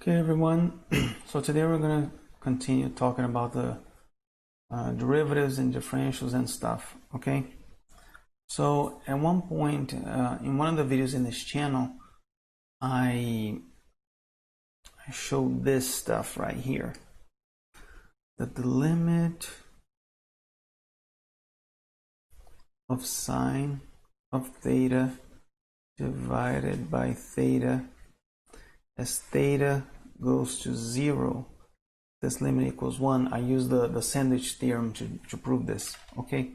Okay, everyone. So today we're going to continue talking about the derivatives and differentials and stuff. Okay. So at one point in one of the videos in this channel, I showed this stuff right here. That the limit of sine of theta divided by theta as theta goes to 0, this limit equals 1. I use the sandwich theorem to prove this. Okay,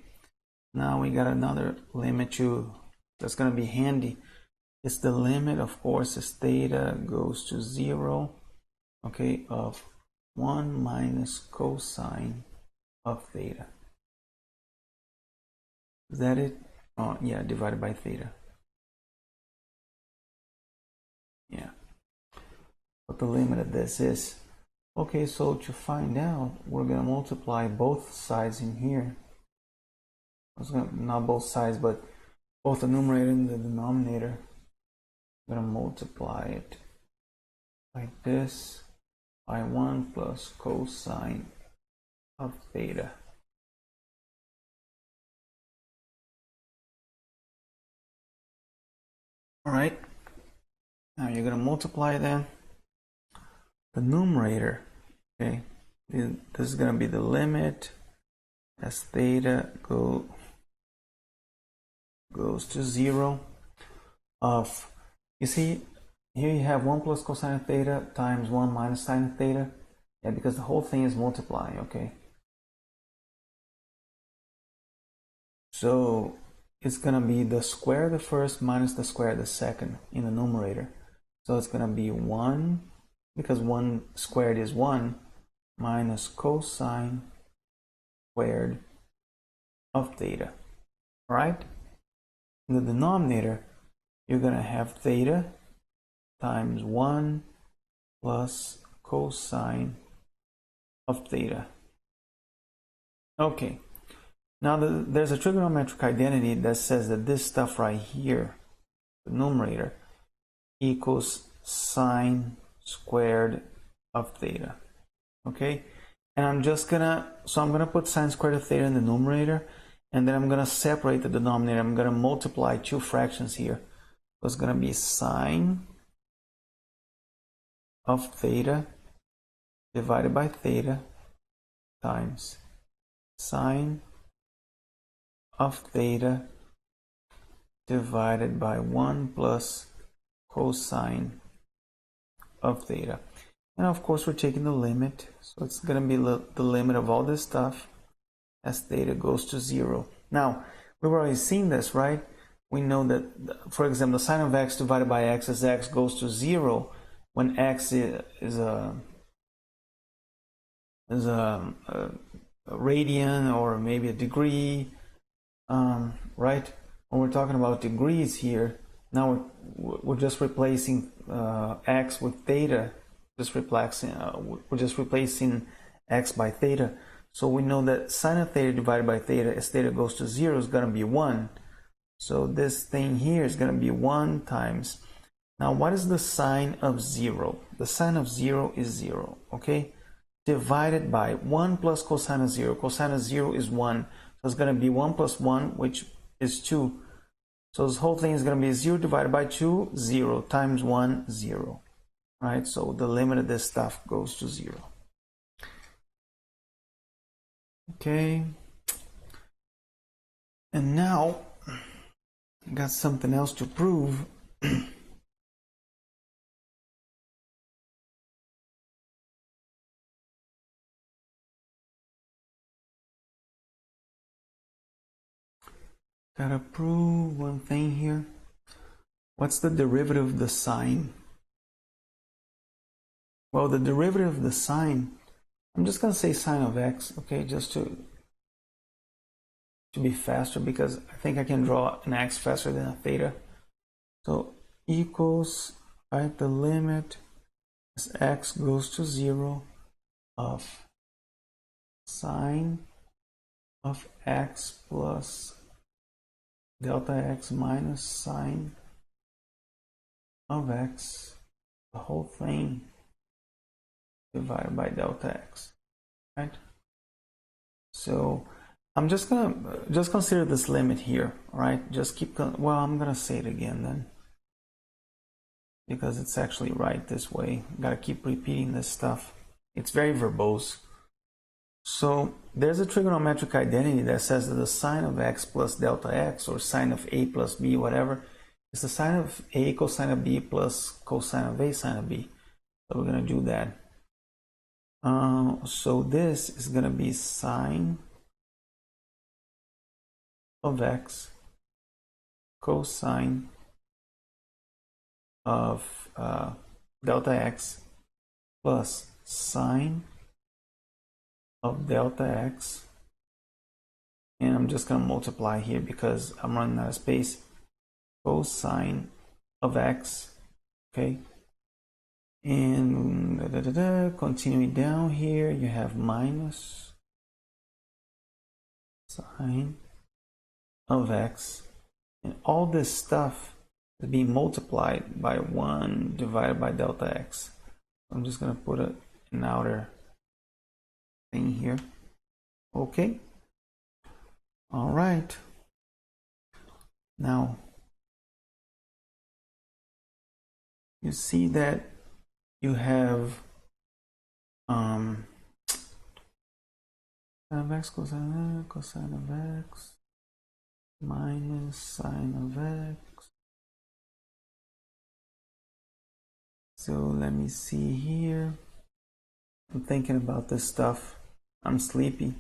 now we got another limit that's going to be handy. It's the limit, of course, as theta goes to 0, okay, of 1 minus cosine of theta. Is that it? Oh, yeah, divided by theta. Yeah. What the limit of this is. Okay, so to find out, we're going to multiply both sides in here. Not both sides, but both the numerator and the denominator. I'm going to multiply it like this by 1 plus cosine of theta. All right, now you're going to multiply then the numerator. Okay, this is going to be the limit as theta goes to 0 of, you see, here you have 1 plus cosine of theta times 1 minus sine of theta. Yeah, because the whole thing is multiplying, okay? So it's going to be the square of the first minus the square of the second in the numerator. So it's going to be 1, because 1 squared is 1, minus cosine squared of theta. All right? In the denominator, you're going to have theta times 1 plus cosine of theta. Okay. Now there's a trigonometric identity that says that this stuff right here, the numerator, equals sine squared of theta. Okay? And I'm gonna put sine squared of theta in the numerator, and then I'm gonna separate the denominator. I'm gonna multiply two fractions here. So it's gonna be sine of theta divided by theta times sine of theta divided by 1 plus cosine of theta. And of course we're taking the limit, so it's going to be the limit of all this stuff as theta goes to 0. Now, we've already seen this, right? We know that, for example, the sine of x divided by x as x goes to 0 when x is a radian or maybe a degree, right? When we're talking about degrees here, now we're just replacing x with theta. We're just replacing x by theta. So we know that sine of theta divided by theta as theta goes to 0 is going to be 1. So this thing here is going to be 1 times. Now what is the sine of 0? The sine of 0 is 0, okay? Divided by 1 plus cosine of 0. Cosine of 0 is 1. So it's going to be 1 plus 1, which is 2. So this whole thing is going to be 0 divided by 2, 0, times 1, 0. Right? So the limit of this stuff goes to 0. Okay. And now, I got something else to prove. Gotta prove one thing here. What's the derivative of the sine? Well, the derivative of the sine, I'm just gonna say sine of x, okay, just to be faster, because I think I can draw an x faster than a theta. So equals, right, the limit as x goes to 0 of sine of x plus delta x minus sine of x, the whole thing divided by delta x, right? So I'm just gonna consider this limit here, right? Just keep, well, I'm gonna say it again then, because it's actually right this way. Gotta keep repeating this stuff. It's very verbose. So there's a trigonometric identity that says that the sine of x plus delta x, or sine of a plus b, whatever, is the sine of a cosine of b plus cosine of a sine of b. So we're gonna do that. So this is gonna be sine of x cosine of delta x plus sine of delta x, and I'm just going to multiply here because I'm running out of space, cosine of x, okay, and continuing down here, you have minus sine of x, and all this stuff is being multiplied by 1 divided by delta x. I'm just going to put an outer thing here. Okay. All right. Now, you see that you have sine of x cosine of x minus sine of x. So let me see here. I'm thinking about this stuff. I'm sleepy.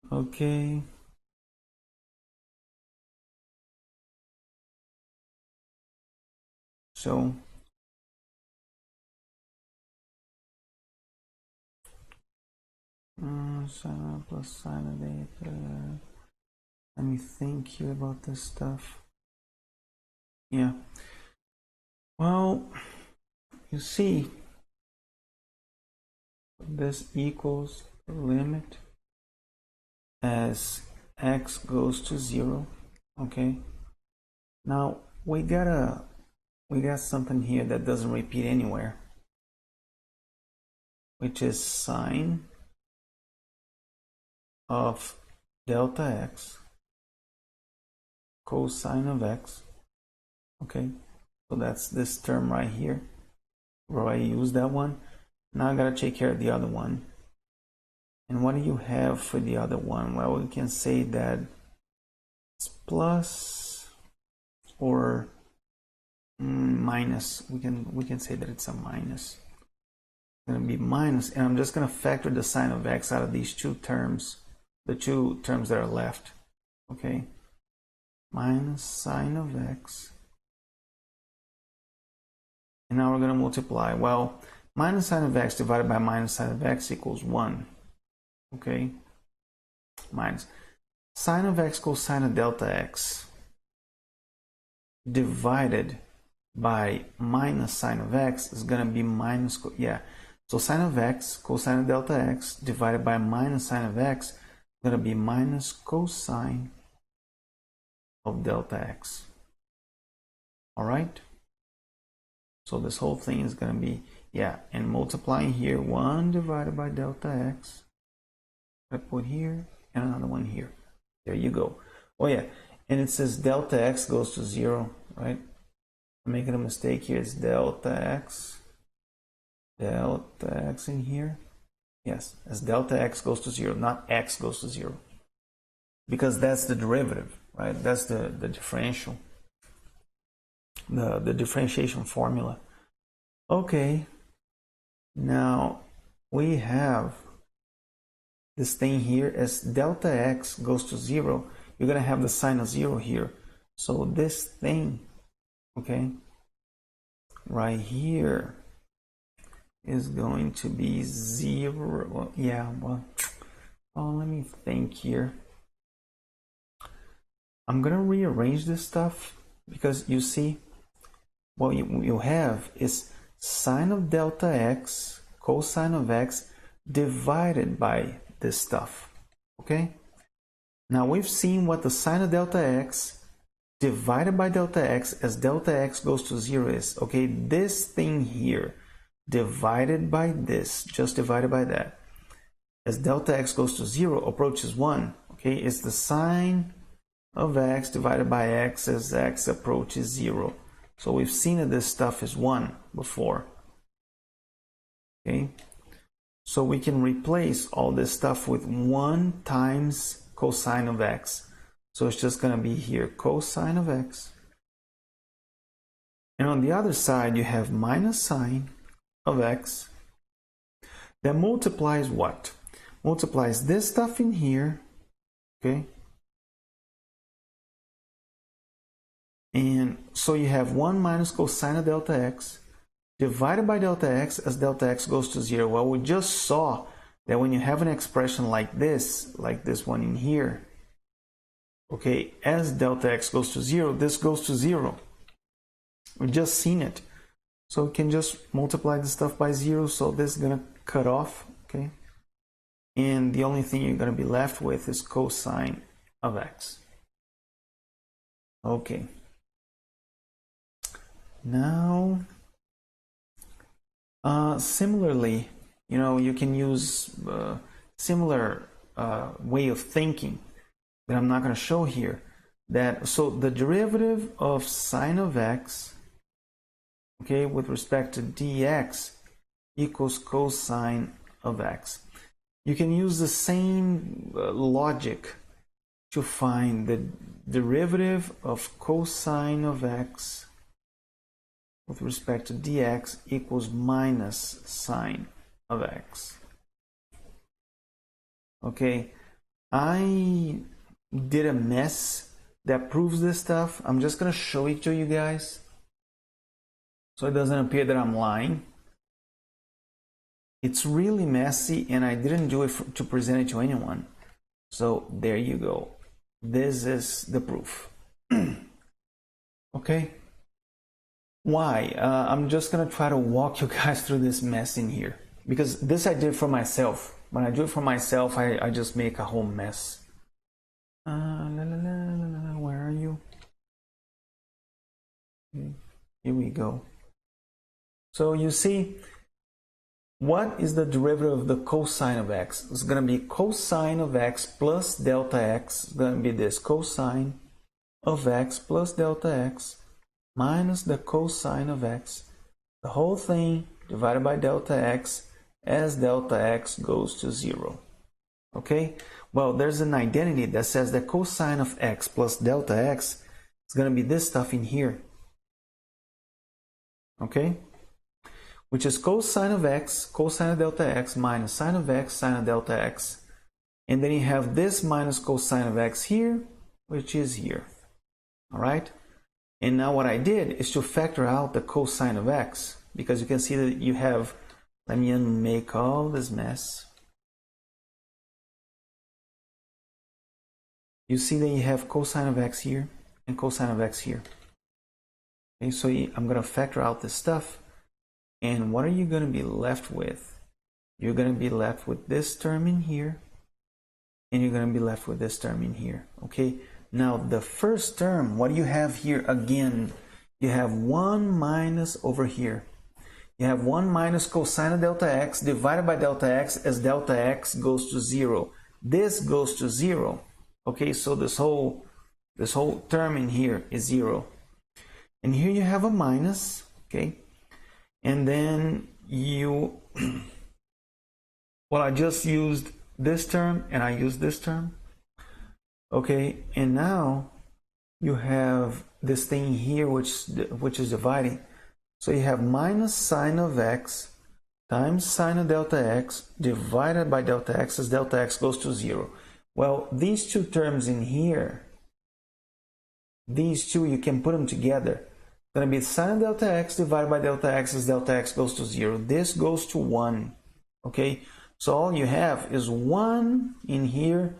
Okay. So sine plus sine of eta. Let me think here about this stuff. Yeah. Well, you see, this equals the limit as x goes to 0. Okay. Now we got something here that doesn't repeat anywhere, which is sine of delta x cosine of x. Okay, so that's this term right here where I use that one. Now I gotta take care of the other one. And what do you have for the other one? Well, we can say that it's plus or minus. We can say that it's a minus. It's gonna be minus, and I'm just gonna factor the sine of x out of these two terms, the two terms that are left. Okay, minus sine of x. And now we're going to multiply. Well, minus sine of x divided by minus sine of x equals 1. Okay? Minus sine of x cosine of delta x divided by minus sine of x is going to be minus, so sine of x cosine of delta x divided by minus sine of x is going to be minus cosine of delta x. All right? So this whole thing is going to be, and multiplying here, 1 divided by delta x. I put here, and another one here. There you go. Oh yeah, and it says delta x goes to 0, right? I'm making a mistake here. It's delta x in here. Yes, as delta x goes to 0, not x goes to 0. Because that's the derivative, right? That's the differential. The differentiation formula. Okay, now we have this thing here as delta x goes to 0. You're going to have the sign of 0 here. So this thing, okay, right here is going to be 0. Well, let me think here. I'm going to rearrange this stuff because you see, what you have is sine of delta x cosine of x divided by this stuff. Okay, now we've seen what the sine of delta x divided by delta x as delta x goes to 0 is. Okay, this thing here, divided by this, just divided by that. As delta x goes to 0, approaches 1, okay, it's the sine of x divided by x as x approaches 0. So we've seen that this stuff is 1 before. Okay, so we can replace all this stuff with 1 times cosine of x. So it's just going to be here cosine of x. And on the other side, you have minus sine of x. That multiplies what? Multiplies this stuff in here, okay? And so you have 1 minus cosine of delta x divided by delta x as delta x goes to 0. Well, we just saw that when you have an expression like this one in here, okay, as delta x goes to 0, this goes to 0. We've just seen it. So we can just multiply this stuff by 0, so this is going to cut off, okay? And the only thing you're going to be left with is cosine of x. Okay. Now, similarly, you know, you can use similar way of thinking that I'm not going to show here. So the derivative of sine of x, okay, with respect to dx equals cosine of x. You can use the same logic to find the derivative of cosine of x with respect to dx equals minus sine of x. Okay, I did a mess that proves this stuff. I'm just going to show it to you guys so it doesn't appear that I'm lying. It's really messy and I didn't do it to present it to anyone. So there you go. This is the proof. Okay. Why? I'm just going to try to walk you guys through this mess in here. Because this I did for myself. When I do it for myself, I just make a whole mess. Where are you? Okay. Here we go. So you see, what is the derivative of the cosine of x? It's going to be cosine of x plus delta x. It's going to be this cosine of x plus delta x minus the cosine of x. The whole thing divided by delta x as delta x goes to 0. Okay? Well, there's an identity that says that cosine of x plus delta x is going to be this stuff in here. Okay? Which is cosine of x, cosine of delta x, minus sine of x, sine of delta x. And then you have this minus cosine of x here, which is here. All right? And now what I did is to factor out the cosine of x, because you can see that you have, let me unmake all this mess. You see that you have cosine of x here and cosine of x here. Okay, so I'm going to factor out this stuff. And what are you going to be left with? You're going to be left with this term in here. And you're going to be left with this term in here. Okay. Now the first term, what do you have here again? You have 1 minus over here. You have 1 minus cosine of delta x divided by delta x as delta x goes to 0. This goes to 0. Okay, so this whole term in here is 0. And here you have a minus, okay? And then you, well, I just used this term and I used this term. Okay, and now you have this thing here which is dividing. So you have minus sine of x times sine of delta x divided by delta x as delta x goes to 0. Well, these two terms in here, these two, you can put them together. It's going to be sine of delta x divided by delta x as delta x goes to 0. This goes to 1. Okay, so all you have is 1 in here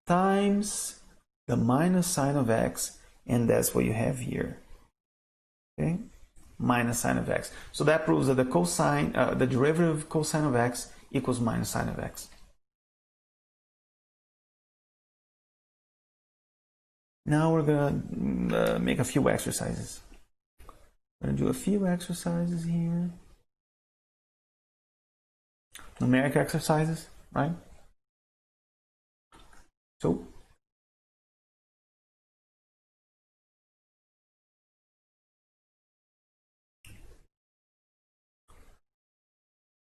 times the minus sine of x, and that's what you have here. Okay, minus sine of x. So that proves that the cosine, the derivative of cosine of x equals minus sine of x. Now we're gonna make a few exercises. I'm gonna do a few exercises here. numeric exercises, right? So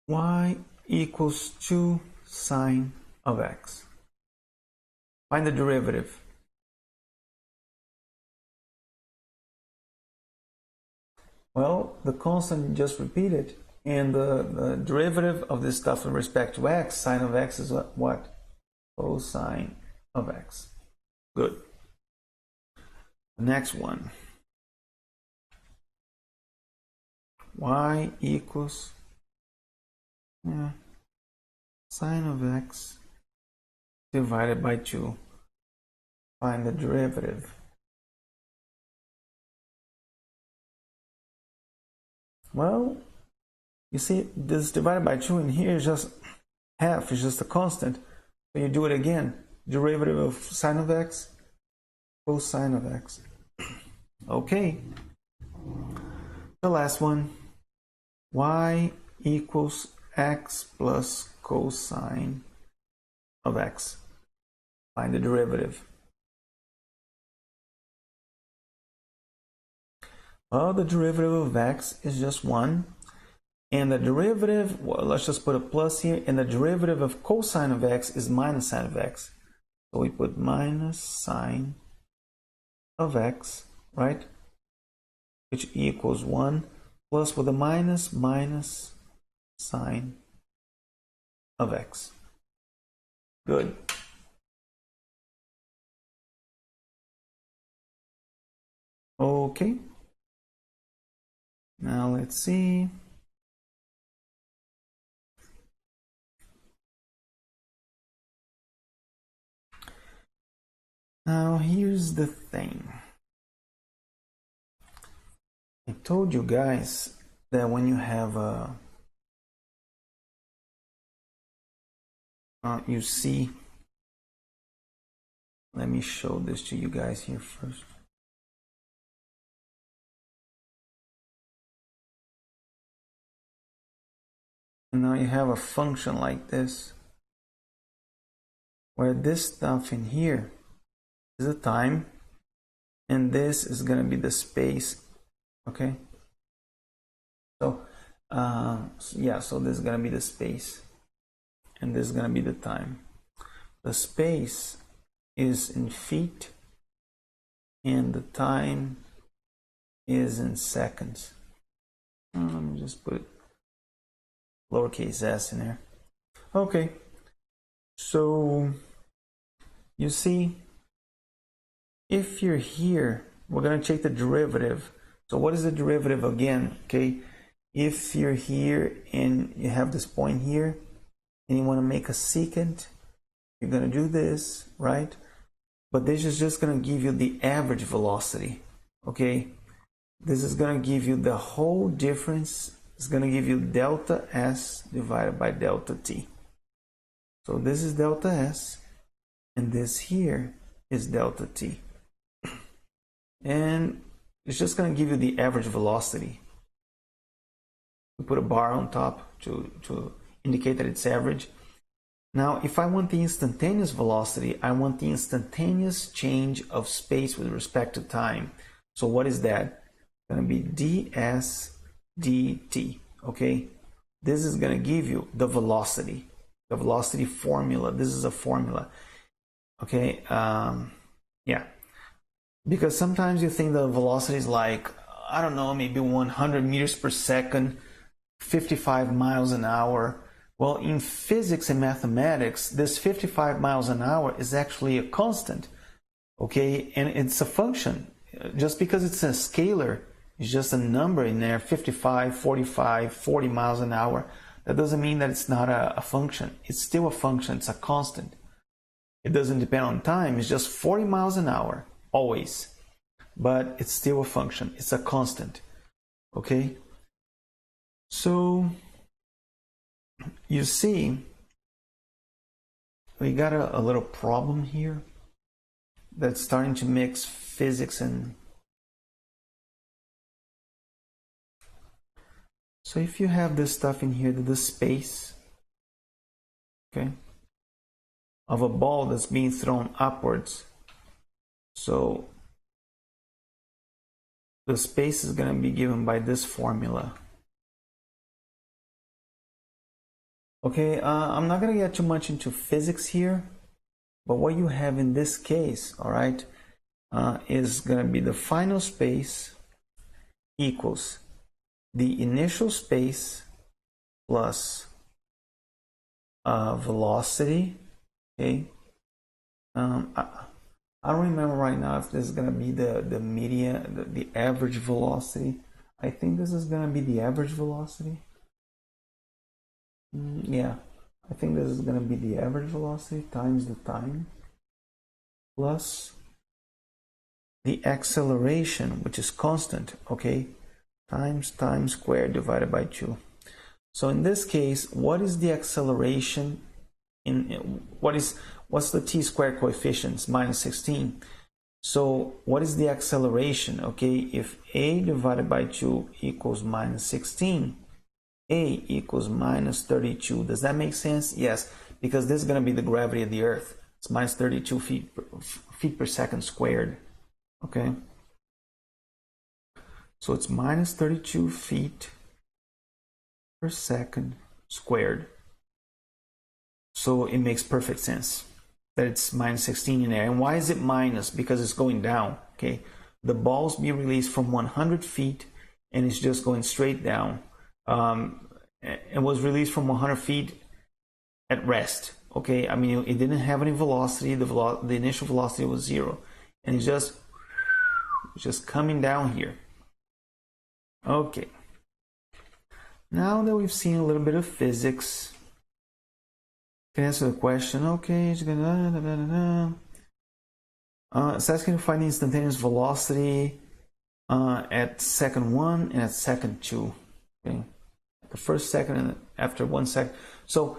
y equals 2 sine of x. Find the derivative. Well, the constant just repeated, and the derivative of this stuff in respect to x, sine of x is what? Cosine of x. Good. The next one. Y equals sine of x divided by 2. Find the derivative. Well, you see, this divided by 2 in here is just half, it's just a constant. So you do it again. Derivative of sine of x, cosine of x. Okay. The last one. Y equals x plus cosine of x. Find the derivative. Well, the derivative of x is just 1. And the derivative, well, let's just put a plus here. And the derivative of cosine of x is minus sine of x. So we put minus sine of x, right? Which equals 1. Plus with a minus, minus sine of x. Good. Okay. Now let's see. Now here's the thing. I told you guys that when you have you see, let me show this to you guys here first. And now you have a function like this, where this stuff in here is the time, and this is going to be the space, okay? So, yeah, so this is going to be the space, and this is going to be the time. The space is in feet, and the time is in seconds. Let me just put lowercase s in there. Okay, so you see, if you're here, we're going to take the derivative. So what is the derivative again? Okay, if you're here and you have this point here and you want to make a secant, you're going to do this, right? But this is just going to give you the average velocity, okay? This is going to give you the whole difference. It's going to give you delta s divided by delta t. So this is delta s, and this here is delta t. And it's just going to give you the average velocity. We put a bar on top to indicate that it's average. Now, if I want the instantaneous velocity, I want the instantaneous change of space with respect to time. So what is that? It's going to be ds dt, okay? This is going to give you the velocity formula. This is a formula, okay? Yeah, because sometimes you think the velocity is like, I don't know, maybe 100 meters per second, 55 miles an hour. Well, in physics and mathematics, this 55 miles an hour is actually a constant, okay? And it's a function. Just because it's a scalar, it's just a number in there, 55, 45, 40 miles an hour. That doesn't mean that it's not a function. It's still a function, it's a constant. It doesn't depend on time, it's just 40 miles an hour, always. But it's still a function, it's a constant, okay? So, you see, we got a little problem here that's starting to mix physics and... So if you have this stuff in here, the space, okay, of a ball that's being thrown upwards. So the space is going to be given by this formula. Okay, I'm not going to get too much into physics here, but what you have in this case, all right, is going to be the final space equals the initial space plus velocity. Okay, I don't remember right now if this is going to be the median, the average velocity. I think this is going to be the average velocity. Yeah, I think this is going to be the average velocity times the time plus the acceleration, which is constant, okay, times time squared divided by 2. So in this case, what is the acceleration what's the t-squared coefficients? Minus 16. So what is the acceleration? Okay, if a divided by 2 equals minus 16, a equals minus 32. Does that make sense? Yes, because this is going to be the gravity of the Earth. It's minus 32 feet per second squared. Okay, so it's minus 32 feet per second squared. So it makes perfect sense that it's minus 16 in there. And why is it minus? Because it's going down. Okay, the ball's being released from 100 feet and it's just going straight down. It was released from 100 feet at rest. Okay, I mean, it didn't have any velocity. The initial velocity was 0, and it's just coming down here. Okay, now that we've seen a little bit of physics, can answer the question. Okay, it's asking to find the instantaneous velocity at second 1 and at second 2. Okay, the first second and after 1 second. So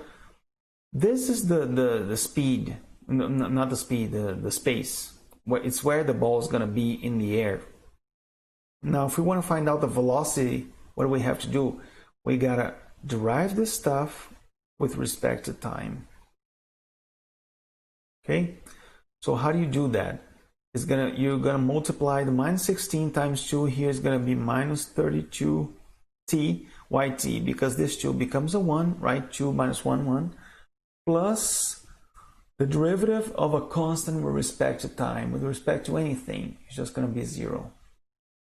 this is the speed, not the speed, the space. It's where the ball is going to be in the air. Now, if we want to find out the velocity, what do we have to do? We got to derive this stuff with respect to time. Okay, so how do you do that? You're gonna multiply the minus 16 times 2 here is gonna be minus 32t. Why t? Because this 2 becomes a 1, right? 2 minus 1, 1, plus the derivative of a constant with respect to time. With respect to anything, it's just gonna be 0.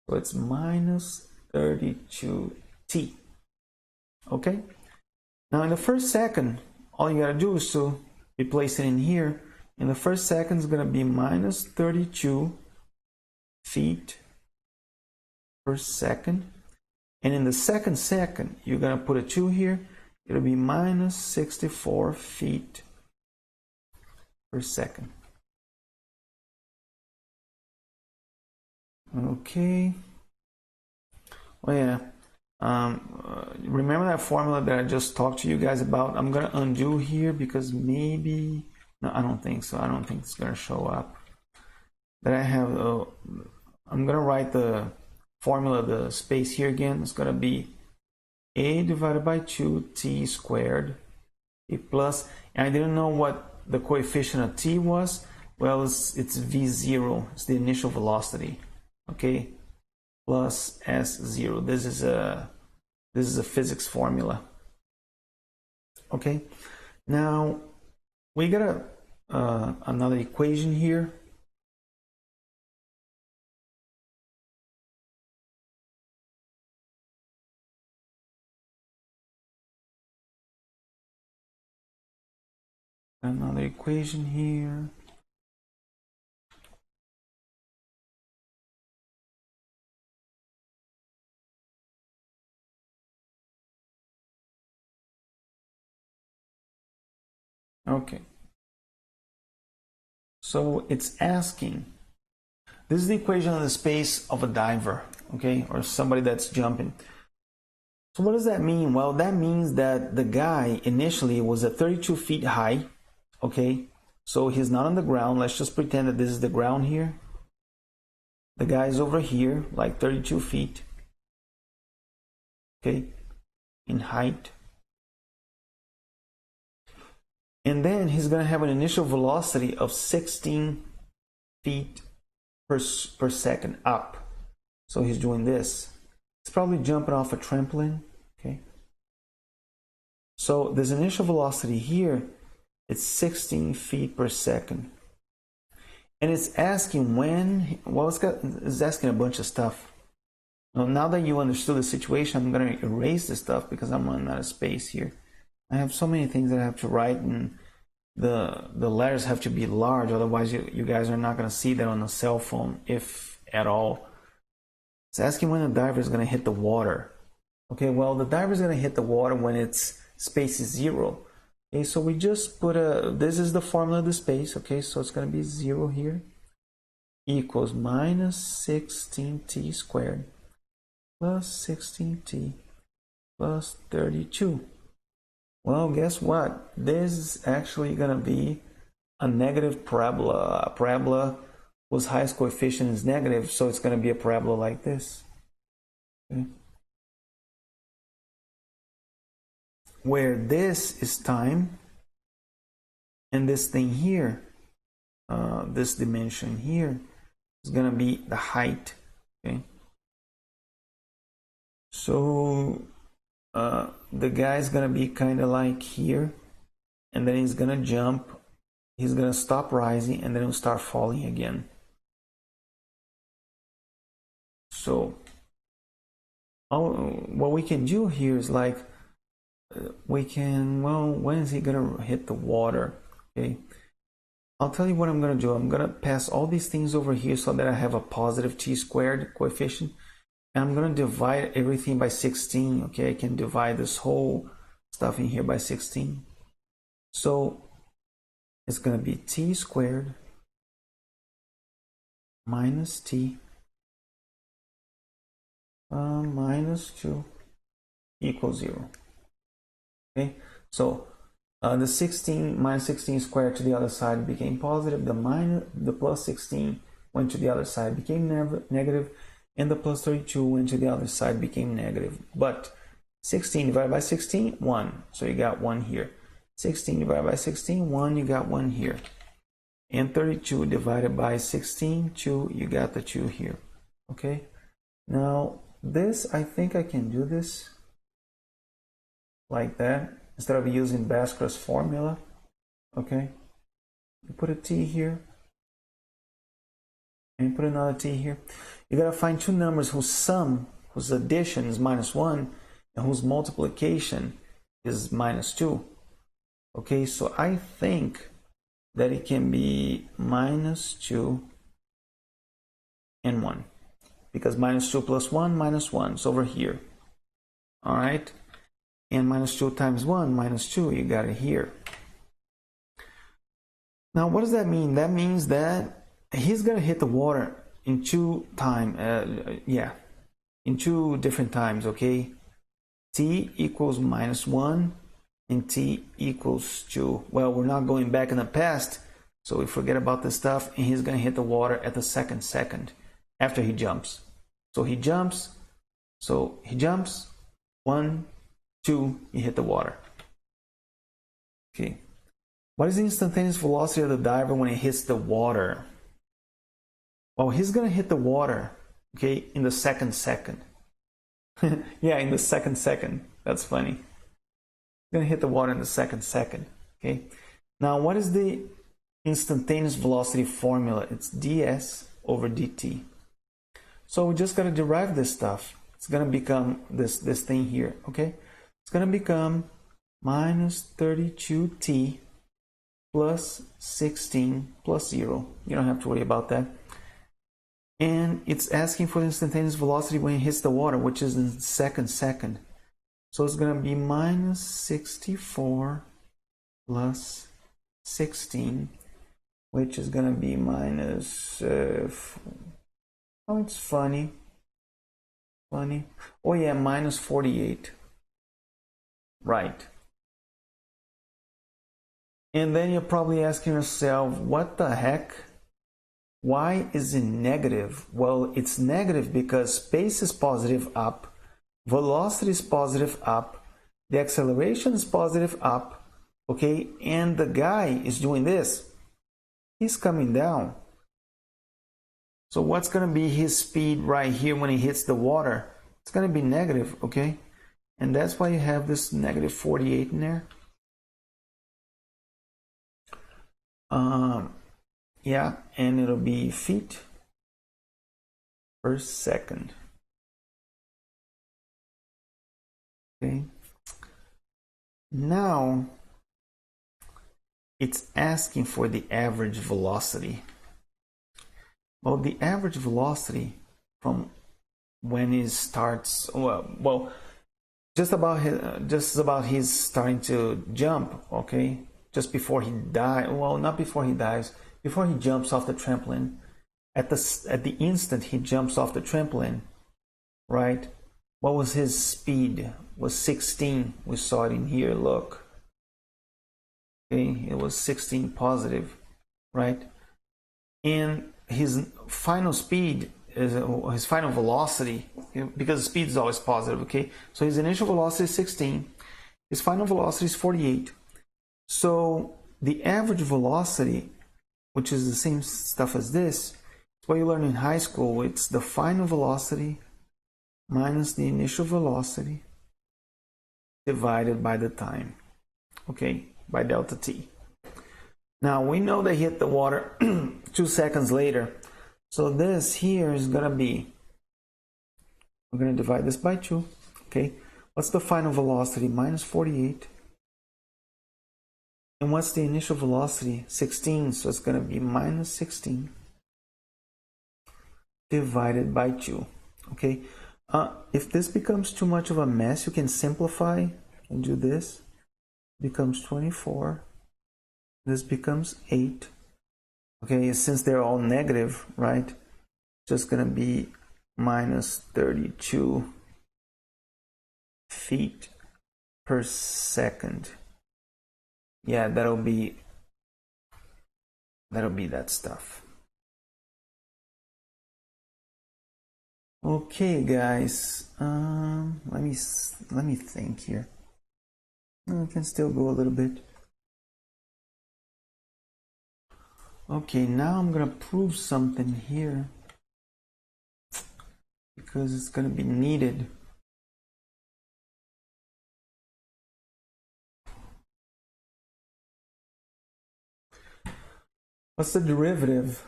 So it's minus 32t. Okay? Now in the first second, all you gotta do is to replace it in here. In the first second is going to be minus 32 feet per second. And in the second second, you're going to put a 2 here. It'll be minus 64 feet per second. Okay. Oh yeah. Remember that formula that I just talked to you guys about? I'm going to undo here because maybe... No, I don't think so. I don't think it's going to show up. That I have, I'm going to write the formula, the space here again. It's going to be a divided by 2t squared, a plus, and I didn't know what the coefficient of t was. Well, it's v0. It's the initial velocity. Okay, plus s0. This is a physics formula. Okay, now we got another equation here. Another equation here. Okay. So it's asking, this is the equation of the space of a diver, okay, or somebody that's jumping. So what does that mean? Well, that means that the guy initially was at 32 feet high, okay, so he's not on the ground. Let's just pretend that this is the ground here. The guy is over here, like 32 feet, okay, in height. And then he's going to have an initial velocity of 16 feet per second up. So he's doing this. He's probably jumping off a trampoline. Okay. So this initial velocity here, it's 16 feet per second. And it's asking when, well, it's asking a bunch of stuff. Now that you understood the situation, I'm going to erase this stuff because I'm running out of space here. I have so many things that I have to write, and the letters have to be large, otherwise you guys are not going to see that on the cell phone, if at all. It's asking when the diver is going to hit the water. Okay, well, the diver is going to hit the water when its space is 0. Okay, so we just put this is the formula of the space. Okay, so it's going to be 0 here equals minus 16t squared plus 16t plus 32. Well, guess what? This is actually going to be a negative parabola. A parabola whose highest coefficient is negative, so it's going to be a parabola like this. Okay. Where this is time, and this thing here, this dimension here, is going to be the height. Okay. So the guy's going to be kind of like here, and then he's going to jump, he's going to stop rising, and then he'll start falling again. So what we can do here is like, we can, well, when is he going to hit the water? Okay, I'll tell you what I'm going to do. I'm going to pass all these things over here so that I have a positive t squared coefficient. And I'm going to divide everything by 16. Okay, I can divide this whole stuff in here by 16. So it's going to be t squared minus t minus 2 equals 0. Okay, so the 16 minus 16 squared to the other side became positive. The plus 16 went to the other side, became negative. And the plus 32 went to the other side, became negative. But 16 divided by 16, 1. So you got 1 here. 16 divided by 16, 1, you got 1 here. And 32 divided by 16, 2, you got the 2 here. Okay? Now, this, I think I can do this like that, instead of using Bhaskara's formula. Okay? You put a t here, and you put another t here. You gotta find two numbers whose sum, whose addition is -1, and whose multiplication is -2. Okay, so I think that it can be -2 and 1, because -2 plus 1 minus 1 is over here. All right, and -2 times 1 minus 2, you got it here. Now, what does that mean? That means that he's gonna hit the water in in 2 different times. Okay, t equals -1 and t equals 2. Well, we're not going back in the past, so we forget about this stuff, and he's going to hit the water at the second after he jumps. So he jumps, 1, 2, he hit the water. Okay, what is the instantaneous velocity of the diver when he hits the water? Well, he's going to hit the water, okay, in the second. Yeah, in the second. That's funny. He's going to hit the water in the second. Okay. Now, what is the instantaneous velocity formula? It's ds over dt. So we just got to derive this stuff. It's going to become this thing here, okay? It's going to become minus 32t plus 16 plus 0. You don't have to worry about that. And it's asking for the instantaneous velocity when it hits the water, which is in second. So it's going to be minus 64 plus 16, which is going to be minus... oh, it's funny. Oh yeah, minus 48. Right. And then you're probably asking yourself, what the heck? Why is it negative? Well, it's negative because space is positive up, velocity is positive up, the acceleration is positive up, okay? And the guy is doing this. He's coming down. So what's going to be his speed right here when he hits the water? It's going to be negative, okay? And that's why you have this negative 48 in there. Yeah, and it'll be feet per second. Okay. Now, it's asking for the average velocity. Well, the average velocity from when it starts, well, just about his starting to jump, okay? Just before he dies, well, not before he dies, before he jumps off the trampoline. At the instant he jumps off the trampoline, right? What was his speed? Was 16. We saw it in here, look. Okay, it was 16 positive, right? And his final speed is his final velocity, because speed is always positive, okay? So his initial velocity is 16. His final velocity is 48. So the average velocity, which is the same stuff as this, it's what you learn in high school. It's the final velocity minus the initial velocity divided by the time, okay, by delta t. Now we know they hit the water 2 seconds later. So this here is going to be, we're going to divide this by 2, okay? What's the final velocity? Minus 48. And what's the initial velocity? 16, so it's going to be minus 16 divided by 2, okay? If this becomes too much of a mess, you can simplify and do this. It becomes 24. This becomes 8. Okay, since they're all negative, right? Just going to be minus 32 feet per second. Yeah, that'll be that stuff. Okay, guys. Let me think here. I can still go a little bit. Okay, now I'm gonna prove something here because it's gonna be needed. What's the derivative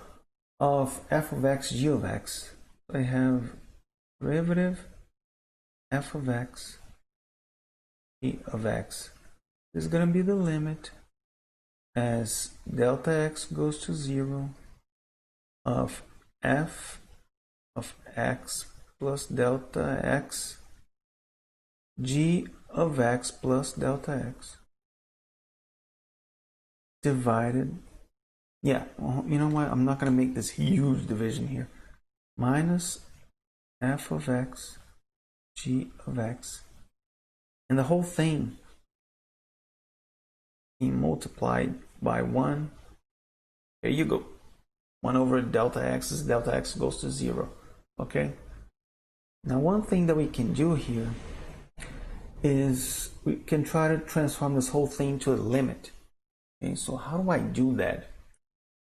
of f of x g of x? I have derivative f of x g of x. This is going to be the limit as delta x goes to 0 of f of x plus delta x g of x plus delta x divided, yeah, you know what, I'm not going to make this huge division here, minus f of x g of x, and the whole thing being multiplied by 1. There you go. 1 over delta x is delta x goes to 0. Okay? Now one thing that we can do here is we can try to transform this whole thing to a limit. Okay, so how do I do that?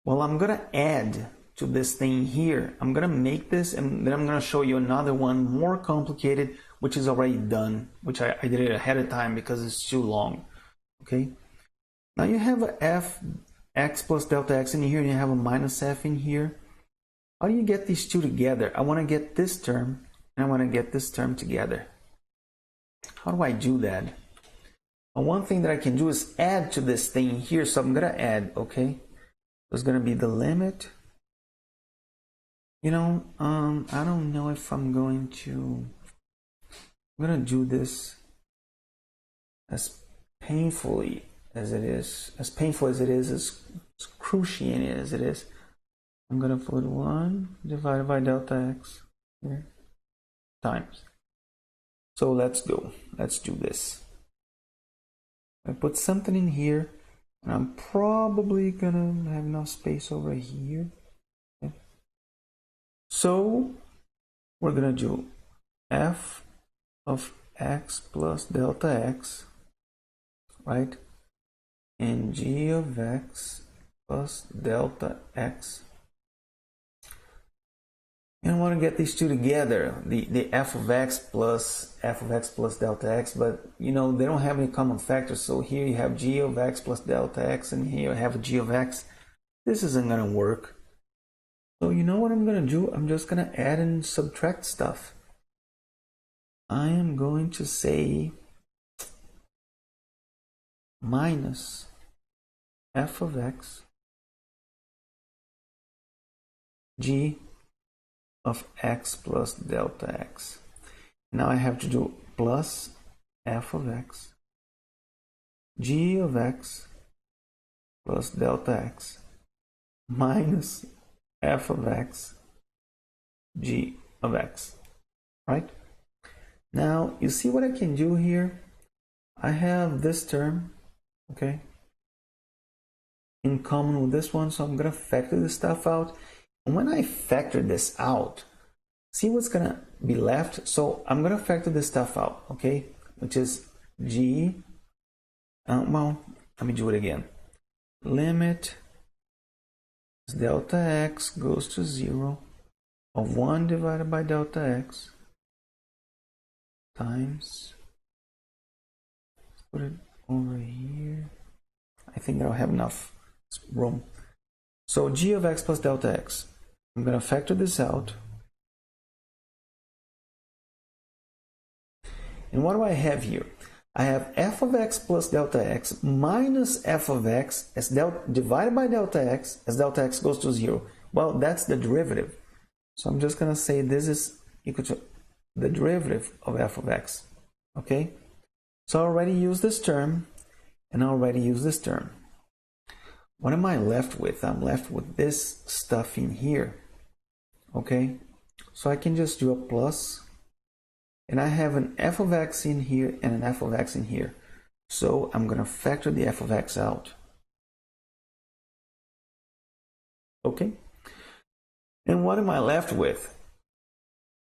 Well, I'm going to add to this thing here. I'm going to make this, and then I'm going to show you another one more complicated, which is already done, which I did it ahead of time because it's too long. Okay? Now you have a f x plus delta x in here, and you have a minus f in here. How do you get these two together? I want to get this term, and I want to get this term together. How do I do that? Well, one thing that I can do is add to this thing here, so I'm going to add, okay? There's going to be the limit. You know, I don't know if I'm going to do this as painfully as it is, as excruciating as it is. I'm going to put 1 divided by delta x here times. So let's go. Let's do this. I put something in here, and I'm probably going to have enough space over here. Okay. So we're going to do f of x plus delta x, right? and g of x plus delta x. And I want to get these two together, the f of x plus delta x, but you know, they don't have any common factors. So here you have g of x plus delta x, and here I have a g of x. This isn't going to work. So you know what I'm going to do? I'm just going to add and subtract stuff. I am going to say minus f of x g of x plus delta x. Now I have to do plus f of x g of x plus delta x minus f of x g of x, right? Now you see what I can do here? I have this term, okay, in common with this one, so I'm gonna factor this stuff out. And when I factor this out, see what's gonna be left? So I'm gonna factor this stuff out, okay, which is g, well, let me do it again. Limit delta x goes to 0 of 1 divided by delta x times, let's put it over here. I think I don't have enough room. So g of x plus delta x. I'm going to factor this out. And what do I have here? I have f of x plus delta x minus f of x as divided by delta x as delta x goes to 0. Well, that's the derivative. So I'm just going to say this is equal to the derivative of f of x. Okay? So I already used this term, and I already used this term. What am I left with? I'm left with this stuff in here. Okay? So I can just do a plus. And I have an f of x in here and an f of x in here. So I'm going to factor the f of x out. Okay? And what am I left with?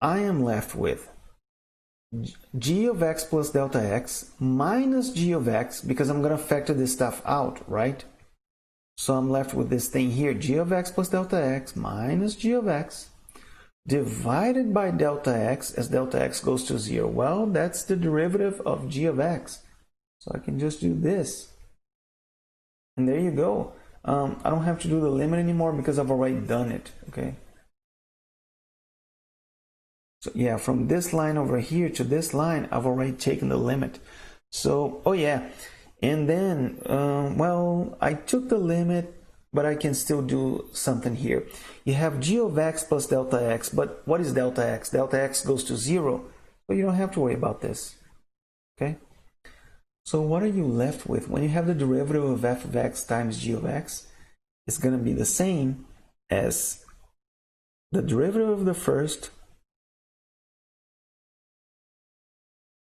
I am left with g of x plus delta x minus g of x, because I'm going to factor this stuff out, right? So I'm left with this thing here, g of x plus delta x minus g of x divided by delta x as delta x goes to 0. Well, that's the derivative of g of x. So I can just do this. And there you go. I don't have to do the limit anymore because I've already done it, okay? So yeah, from this line over here to this line, I've already taken the limit. So, oh yeah, and then, well, I took the limit, but I can still do something here. You have g of x plus delta x, but what is delta x? Delta x goes to 0, so you don't have to worry about this, okay? So what are you left with? When you have the derivative of f of x times g of x, it's going to be the same as the derivative of the first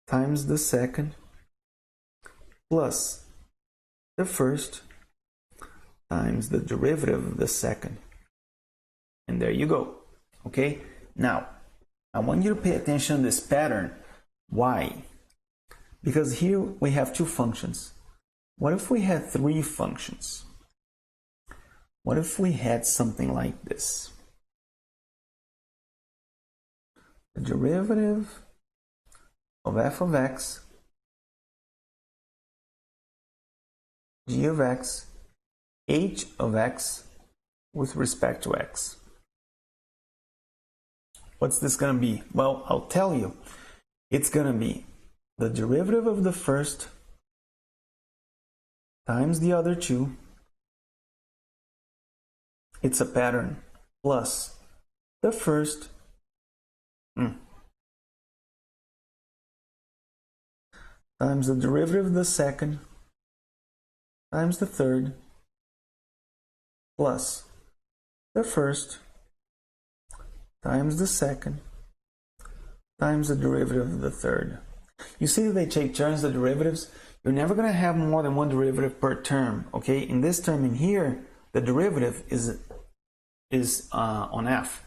times the second plus the first times the derivative of the second. And there you go. Okay? Now, I want you to pay attention to this pattern. Why? Because here we have two functions. What if we had three functions? What if we had something like this? The derivative of f of x, g of x, h of x with respect to x. What's this going to be? Well, I'll tell you. It's going to be the derivative of the first times the other two. It's a pattern plus the first times the derivative of the second times the third plus the first times the second times the derivative of the third. You see that they take turns, the derivatives. You're never going to have more than one derivative per term, okay? In this term in here, the derivative is on f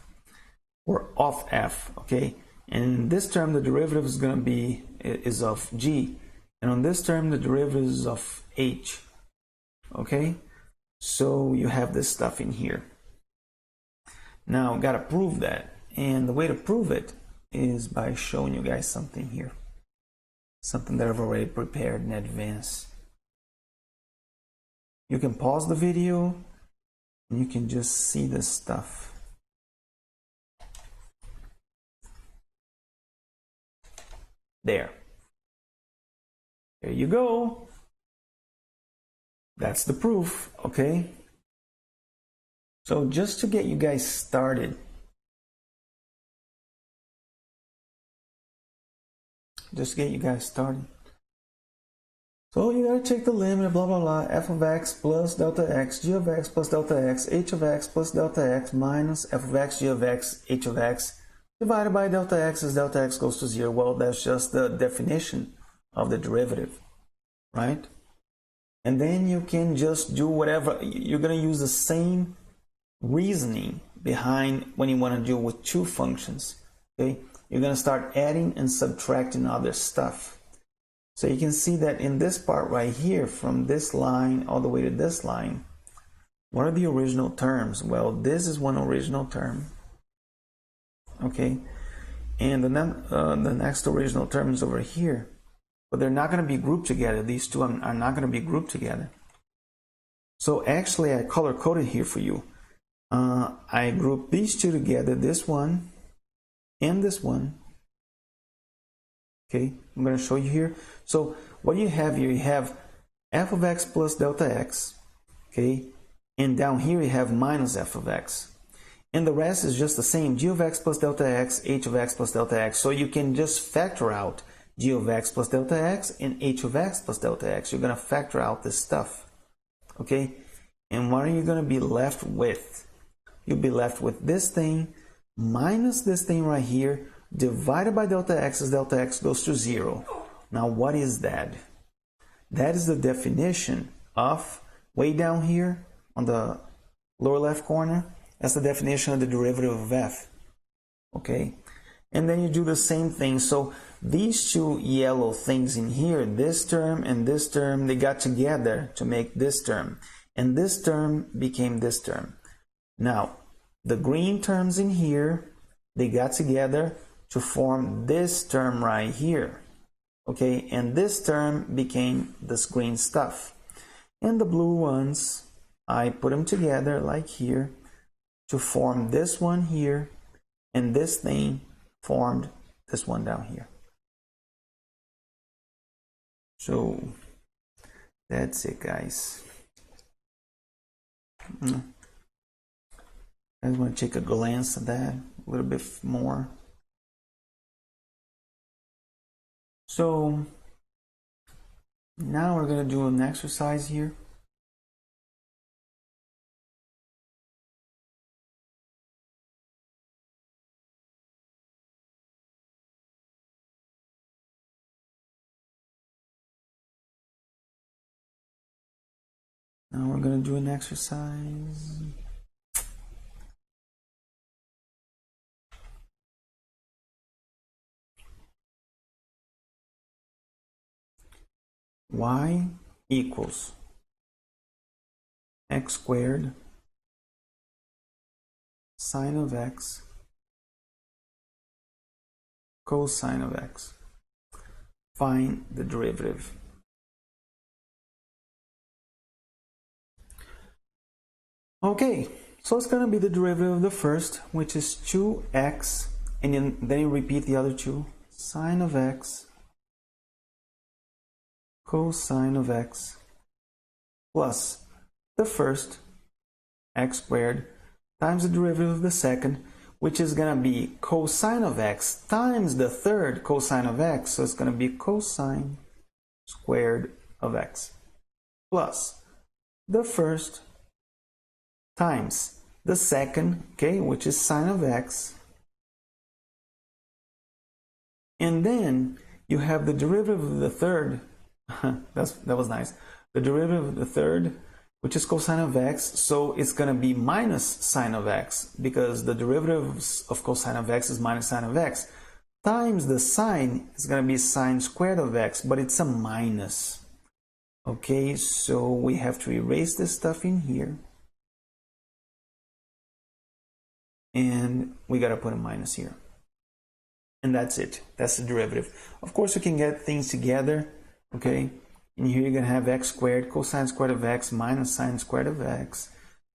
or of f, okay? And in this term, the derivative is going to be is of g, and on this term, the derivative is of h. okay? So you have this stuff in here. Now, gotta prove that. And the way to prove it is by showing you guys something here. Something that I've already prepared in advance. You can pause the video and you can just see this stuff. There you go. That's the proof, okay? So just to get you guys started, so you gotta check the limit, blah, blah, blah, f of x plus delta x, g of x plus delta x, h of x plus delta x minus f of x, g of x, h of x, divided by delta x as delta x goes to 0. Well, that's just the definition of the derivative, right? And then you can just do whatever. You're gonna use the same reasoning behind when you want to deal with two functions, okay? You're going to start adding and subtracting other stuff. So you can see that in this part right here, from this line all the way to this line, what are the original terms? Well, this is one original term, okay? And the next original term is over here, but they're not going to be grouped together. These two are not going to be grouped together. So actually I color coded here for you. I group these two together, this one and this one. Okay, I'm going to show you here. So what you have here, you have f of x plus delta x, okay, and down here you have minus f of x. And the rest is just the same, g of x plus delta x, h of x plus delta x. So you can just factor out g of x plus delta x and h of x plus delta x. You're going to factor out this stuff, okay? And what are you going to be left with? You'll be left with this thing minus this thing right here divided by delta x as delta x goes to 0. Now what is that? That is the definition of, way down here on the lower left corner, that's the definition of the derivative of f, okay? And then you do the same thing. So these two yellow things in here, this term and this term, they got together to make this term, and this term became this term. Now, the green terms in here, they got together to form this term right here, okay? And this term became this green stuff. And the blue ones, I put them together like here to form this one here, and this thing formed this one down here. So that's it, guys. I just want to take a glance at that a little bit more. So now we're going to do an exercise here. Now we're going to do an exercise. Y equals x squared sine of x cosine of x. Find the derivative. Okay, so it's going to be the derivative of the first, which is 2x, and then you repeat the other two. Sine of x cosine of x plus the first, x squared, times the derivative of the second, which is going to be cosine of x times the third cosine of x. So it's going to be cosine squared of x plus the first times the second, okay, which is sine of x. And then you have the derivative of the third. That was nice. The derivative of the third, which is cosine of x, so it's going to be minus sine of x, because the derivative of cosine of x is minus sine of x, times the sine is going to be sine squared of x, but it's a minus. Okay, so we have to erase this stuff in here. And we got to put a minus here. And that's it. That's the derivative. Of course, we can get things together. Okay, and here you're going to have x squared cosine squared of x minus sine squared of x.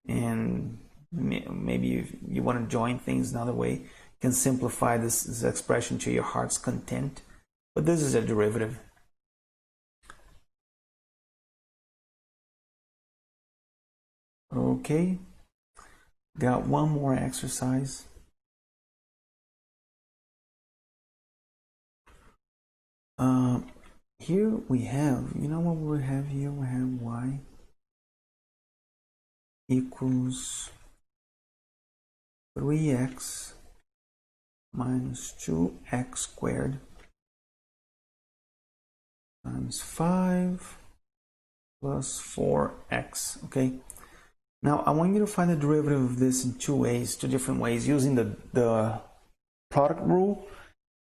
And maybe if you want to join things another way, you can simplify this expression to your heart's content. But this is a derivative. Okay, got one more exercise. Here we have, you know what we have here? We have y equals 3x minus 2x squared times 5 plus 4x. Okay, now I want you to find the derivative of this in two different ways, using the product rule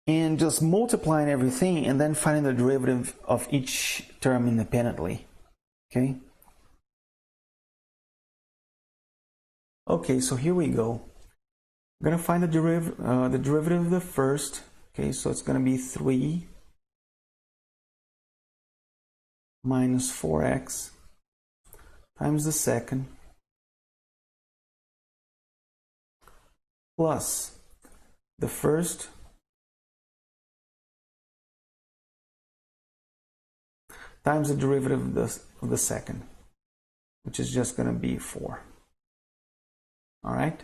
and just multiplying everything and then finding the derivative of each term independently. Okay. Okay, so here we go. We're gonna find the derivative of the first. Okay, so it's gonna be 3 minus 4x times the second plus the first times the derivative of the second, which is just going to be 4. All right.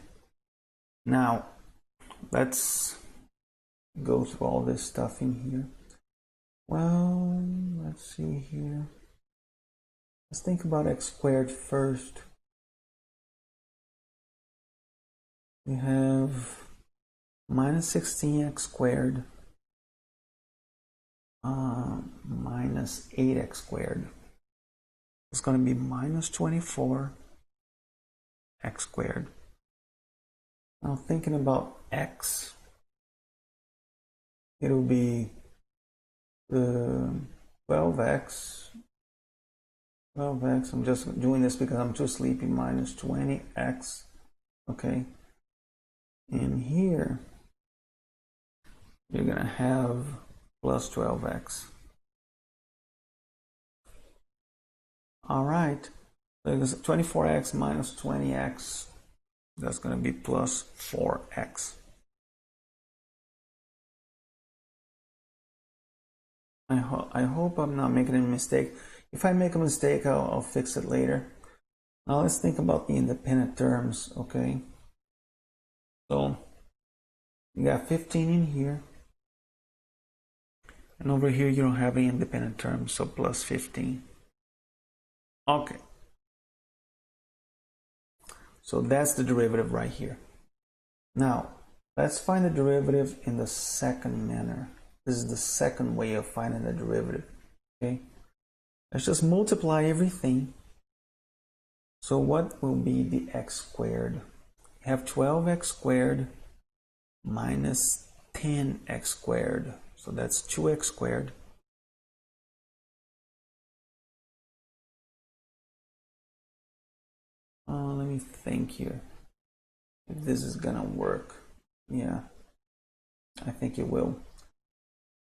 Now, let's go through all this stuff in here. Well, let's see here. Let's think about x squared first. We have minus 16x squared minus 8x squared. It's going to be minus 24x squared. Now thinking about x, it'll be 12x. I'm just doing this because I'm too sleepy. Minus 20x. Okay. And here, you're going to have plus 12x. All right. So it's 24x minus 20x. That's going to be plus 4x. I hope I'm not making a mistake. If I make a mistake, I'll fix it later. Now let's think about the independent terms, okay? So you got 15 in here. And over here you don't have any independent terms, so plus 15. Okay. So that's the derivative right here. Now, let's find the derivative in the second manner. This is the second way of finding the derivative, okay? Let's just multiply everything. So what will be the x squared? We have 12x squared minus 10x squared. So that's 2x squared. Let me think here if this is gonna work. Yeah, I think it will.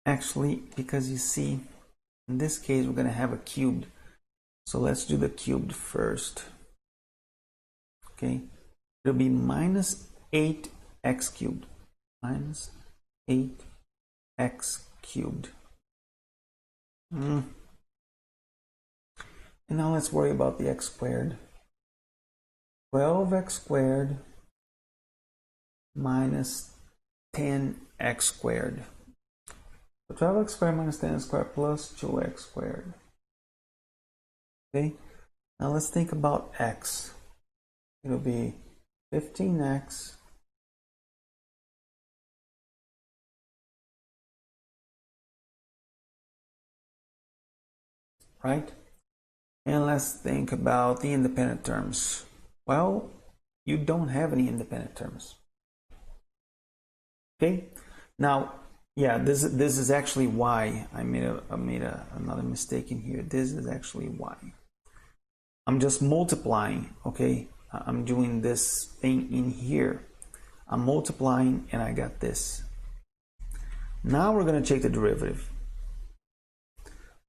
Actually, because you see, in this case, we're gonna have a cubed. So let's do the cubed first. Okay, it'll be minus 8x cubed. Minus 8x cubed. And now let's worry about the x squared. 12x squared minus 10x squared. So 12x squared minus 10x squared plus 2x squared. Okay, now let's think about x. It'll be 15x right? And let's think about the independent terms. Well, you don't have any independent terms. Okay, now Yeah, this is actually why I made another mistake in here. This is actually why. I'm just multiplying, okay? I'm doing this thing in here. I'm multiplying and I got this. Now we're going to take the derivative.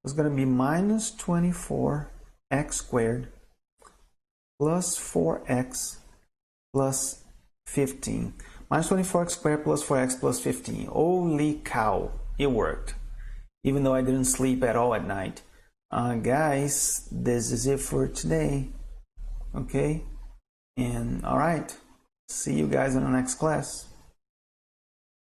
It's going to be minus 24x squared plus 4x plus 15. Minus 24x squared plus 4x plus 15. Holy cow, it worked. Even though I didn't sleep at all at night. Guys, this is it for today. Okay? And alright, see you guys in the next class.